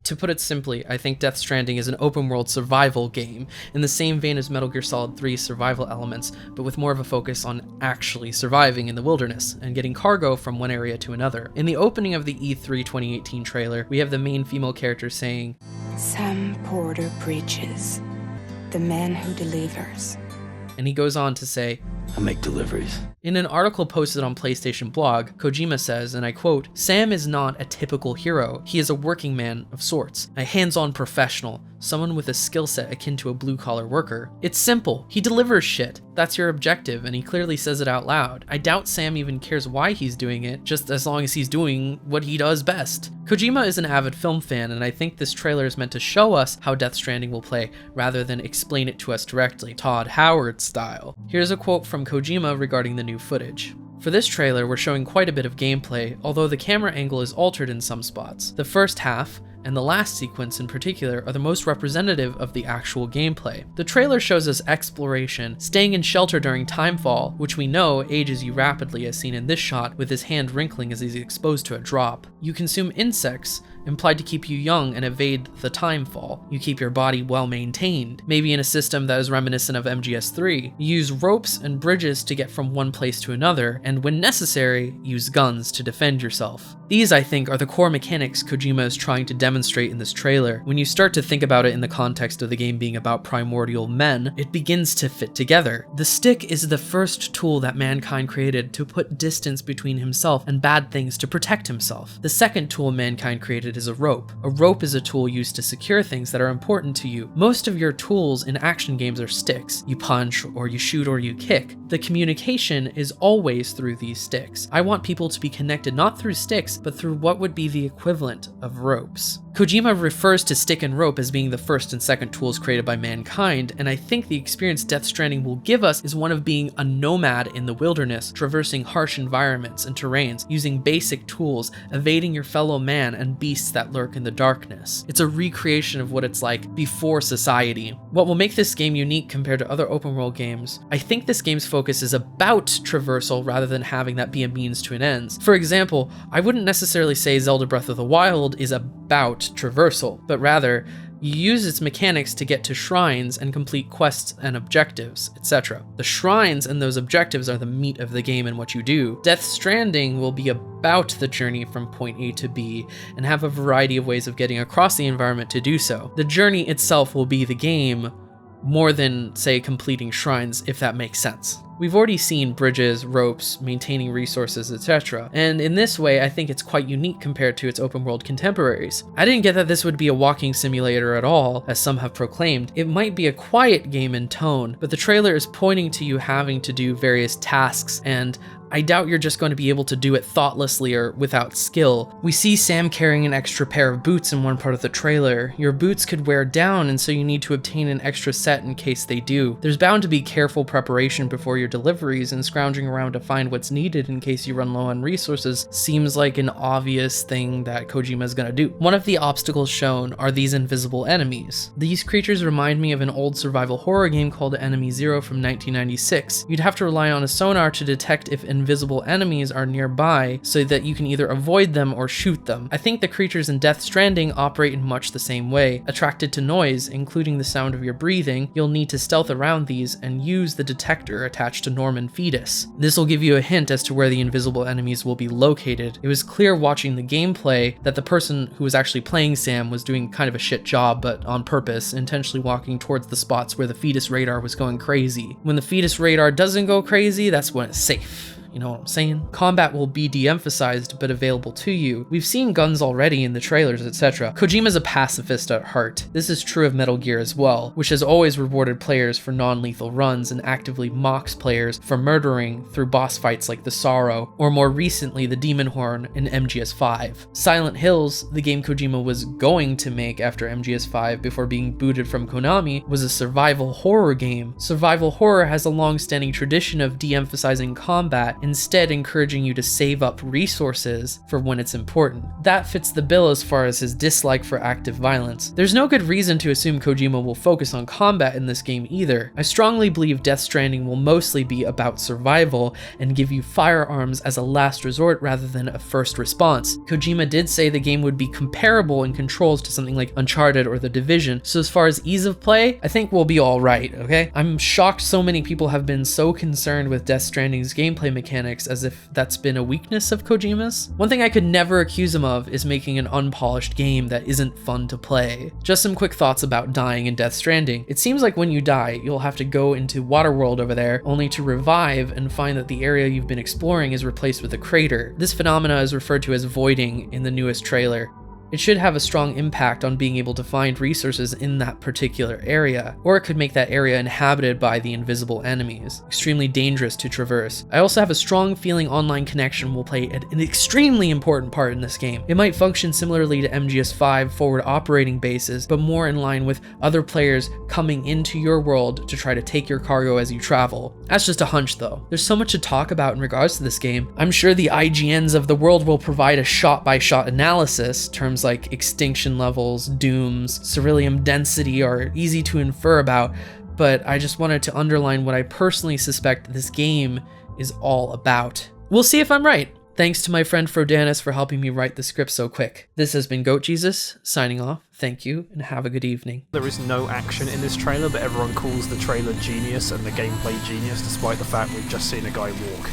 To put it simply, I think Death Stranding is an open-world survival game, in the same vein as Metal Gear Solid 3's survival elements, but with more of a focus on actually surviving in the wilderness, and getting cargo from one area to another. In the opening of the E3 2018 trailer, we have the main female character saying, "Sam Porter Bridges, the man who delivers." And he goes on to say, "I make deliveries." In an article posted on PlayStation Blog, Kojima says, and I quote, "Sam is not a typical hero. He is a working man of sorts, a hands-on professional, someone with a skill set akin to a blue-collar worker. It's simple. He delivers shit. That's your objective, and he clearly says it out loud. I doubt Sam even cares why he's doing it, just as long as he's doing what he does best." Kojima is an avid film fan, and I think this trailer is meant to show us how Death Stranding will play, rather than explain it to us directly, Todd Howard style. Here's a quote from Kojima regarding the new footage. For this trailer, we're showing quite a bit of gameplay, although the camera angle is altered in some spots. The first half, and the last sequence in particular, are the most representative of the actual gameplay. The trailer shows us exploration, staying in shelter during timefall, which we know ages you rapidly as seen in this shot with his hand wrinkling as he's exposed to a drop. You consume insects, implied to keep you young and evade the timefall. You keep your body well maintained, maybe in a system that is reminiscent of MGS3. You use ropes and bridges to get from one place to another, and when necessary, use guns to defend yourself. These, I think, are the core mechanics Kojima is trying to demonstrate in this trailer. When you start to think about it in the context of the game being about primordial men, it begins to fit together. The stick is the first tool that mankind created to put distance between himself and bad things to protect himself. The second tool mankind created is a rope. A rope is a tool used to secure things that are important to you. Most of your tools in action games are sticks. You punch, or you shoot, or you kick. The communication is always through these sticks. I want people to be connected not through sticks, but through what would be the equivalent of ropes. Kojima refers to stick and rope as being the first and second tools created by mankind, and I think the experience Death Stranding will give us is one of being a nomad in the wilderness, traversing harsh environments and terrains, using basic tools, evading your fellow man and beasts that lurk in the darkness. It's a recreation of what it's like before society. What will make this game unique compared to other open world games? I think this game's focus is about traversal rather than having that be a means to an end. For example, I wouldn't necessarily say Zelda Breath of the Wild is about traversal, but rather you use its mechanics to get to shrines and complete quests and objectives, etc. The shrines and those objectives are the meat of the game and what you do. Death Stranding will be about the journey from point A to B and have a variety of ways of getting across the environment to do so. The journey itself will be the game more than, say, completing shrines, if that makes sense. We've already seen bridges, ropes, maintaining resources, etc. And in this way, I think it's quite unique compared to its open world contemporaries. I didn't get that this would be a walking simulator at all, as some have proclaimed. It might be a quiet game in tone, but the trailer is pointing to you having to do various tasks, and I doubt you're just going to be able to do it thoughtlessly or without skill. We see Sam carrying an extra pair of boots in one part of the trailer. Your boots could wear down, and so you need to obtain an extra set in case they do. There's bound to be careful preparation before your deliveries, and scrounging around to find what's needed in case you run low on resources seems like an obvious thing that Kojima is gonna do. One of the obstacles shown are these invisible enemies. These creatures remind me of an old survival horror game called Enemy Zero from 1996. You'd have to rely on a sonar to detect if invisible enemies are nearby so that you can either avoid them or shoot them. I think the creatures in Death Stranding operate in much the same way. Attracted to noise, including the sound of your breathing, you'll need to stealth around these and use the detector attached to Norman Fetus. This will give you a hint as to where the invisible enemies will be located. It was clear watching the gameplay that the person who was actually playing Sam was doing kind of a shit job, but on purpose, intentionally walking towards the spots where the Fetus radar was going crazy. When the Fetus radar doesn't go crazy, that's when it's safe. You know what I'm saying? Combat will be de-emphasized, but available to you. We've seen guns already in the trailers, etc. Kojima's a pacifist at heart. This is true of Metal Gear as well, which has always rewarded players for non-lethal runs and actively mocks players for murdering through boss fights like the Sorrow, or more recently the Demon Horn in MGS5. Silent Hills, the game Kojima was going to make after MGS5 before being booted from Konami, was a survival horror game. Survival horror has a long-standing tradition of de-emphasizing combat combat, instead encouraging you to save up resources for when it's important. That fits the bill as far as his dislike for active violence. There's no good reason to assume Kojima will focus on combat in this game either. I strongly believe Death Stranding will mostly be about survival and give you firearms as a last resort rather than a first response. Kojima did say the game would be comparable in controls to something like Uncharted or The Division, so as far as ease of play, I think we'll be alright, okay? I'm shocked so many people have been so concerned with Death Stranding's gameplay mechanics as if that's been a weakness of Kojima's. One thing I could never accuse him of is making an unpolished game that isn't fun to play. Just some quick thoughts about dying in Death Stranding. It seems like when you die, you'll have to go into Waterworld over there, only to revive and find that the area you've been exploring is replaced with a crater. This phenomena is referred to as voiding in the newest trailer. It should have a strong impact on being able to find resources in that particular area, or it could make that area inhabited by the invisible enemies, extremely dangerous to traverse. I also have a strong feeling online connection will play an extremely important part in this game. It might function similarly to MGS5 forward operating bases, but more in line with other players coming into your world to try to take your cargo as you travel. That's just a hunch though. There's so much to talk about in regards to this game. I'm sure the IGNs of the world will provide a shot-by-shot analysis. Terms like extinction levels, dooms, ceruleum density are easy to infer about, but I just wanted to underline what I personally suspect this game is all about. We'll see if I'm right. Thanks to my friend Frodanis for helping me write the script so quick. This has been Goat Jesus, signing off. Thank you, and have a good evening. There is no action in this trailer, but everyone calls the trailer genius and the gameplay genius, despite the fact we've just seen a guy walk.